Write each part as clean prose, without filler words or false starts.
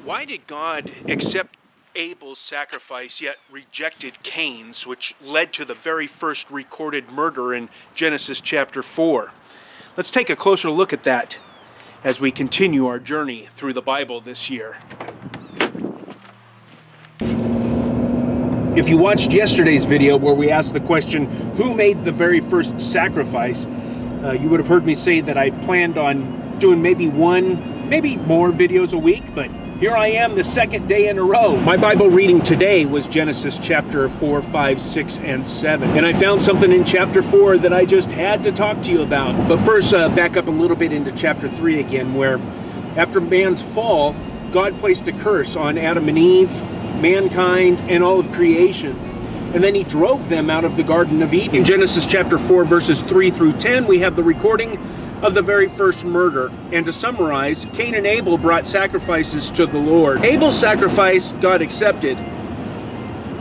Why did God accept Abel's sacrifice yet rejected Cain's, which led to the very first recorded murder in Genesis chapter 4? Let's take a closer look at that as we continue our journey through the Bible this year. If you watched yesterday's video where we asked the question, who made the very first sacrifice, you would have heard me say that I planned on doing maybe one, maybe more videos a week, but here I am the second day in a row. My Bible reading today was Genesis chapter 4, 5, 6, and 7. And I found something in chapter 4 that I just had to talk to you about. But first, back up a little bit into chapter 3 again, where after man's fall, God placed a curse on Adam and Eve, mankind, and all of creation. And then he drove them out of the Garden of Eden. In Genesis chapter 4, verses 3 through 10, we have the recording of the very first murder. And to summarize, Cain and Abel brought sacrifices to the Lord. Abel's sacrifice God accepted.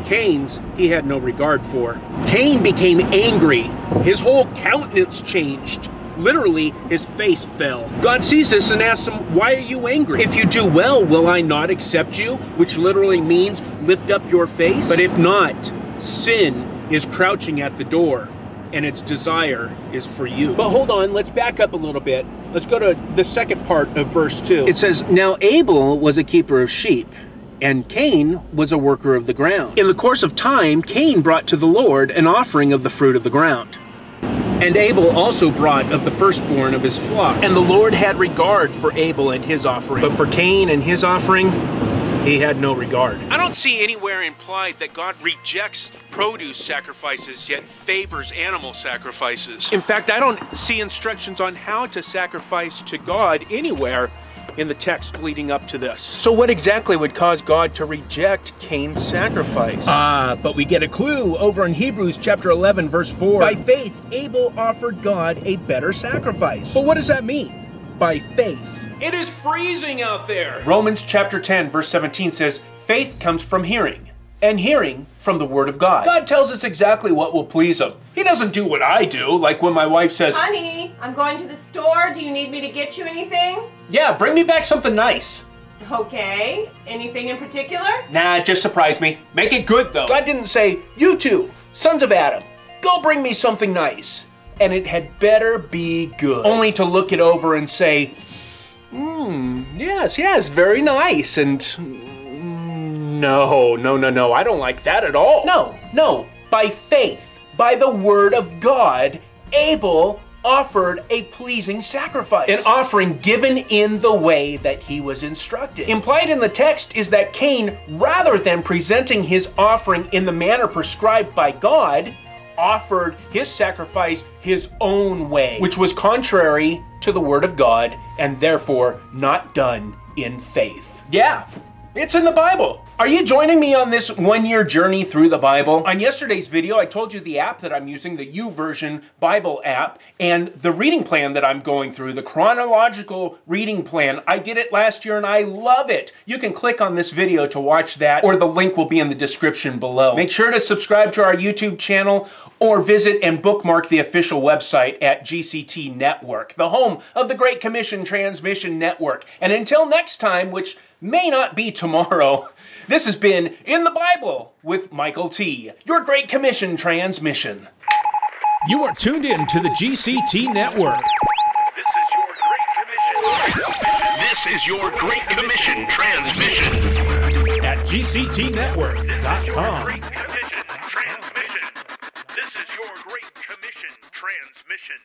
Cain's he had no regard for. Cain became angry. His whole countenance changed. Literally, his face fell. God sees this and asks him, why are you angry? If you do well, will I not accept you? Which literally means lift up your face. But if not, sin is crouching at the door, and its desire is for you. But hold on, let's back up a little bit. Let's go to the second part of verse 2. It says, now Abel was a keeper of sheep, and Cain was a worker of the ground. In the course of time, Cain brought to the Lord an offering of the fruit of the ground. And Abel also brought of the firstborn of his flock. And the Lord had regard for Abel and his offering. But for Cain and his offering, he had no regard. I don't see anywhere implied that God rejects produce sacrifices yet favors animal sacrifices. In fact, I don't see instructions on how to sacrifice to God anywhere in the text leading up to this. So what exactly would cause God to reject Cain's sacrifice? But we get a clue over in Hebrews chapter 11 verse 4. By faith, Abel offered God a better sacrifice. But what does that mean? By faith. It is freezing out there. Romans chapter 10 verse 17 says, faith comes from hearing, and hearing from the word of God. God tells us exactly what will please him. He doesn't do what I do, like when my wife says, honey, I'm going to the store. Do you need me to get you anything? Yeah, bring me back something nice. Okay. Anything in particular? Nah, just surprise me. Make it good though. God didn't say, you two, sons of Adam, go bring me something nice. And it had better be good. Only to look it over and say, yes, very nice, and no, I don't like that at all. No, by faith, by the word of God, Abel offered a pleasing sacrifice, an offering given in the way that he was instructed. Implied in the text is that Cain, rather than presenting his offering in the manner prescribed by God, offered his sacrifice his own way, which was contrary to the word of God and therefore not done in faith. Yeah, it's in the Bible. Are you joining me on this one-year journey through the Bible? On yesterday's video, I told you the app that I'm using, the YouVersion Bible app, and the reading plan that I'm going through, the chronological reading plan. I did it last year and I love it. You can click on this video to watch that, or the link will be in the description below. Make sure to subscribe to our YouTube channel or visit and bookmark the official website at GCTNetwork, the home of the Great Commission Transmission Network. And until next time, which may not be tomorrow, this has been In the Bible with Michael T., your Great Commission transmission. You are tuned in to the GCT Network. This is your Great Commission transmission. At GCTNetwork.com. This is your Great Commission transmission.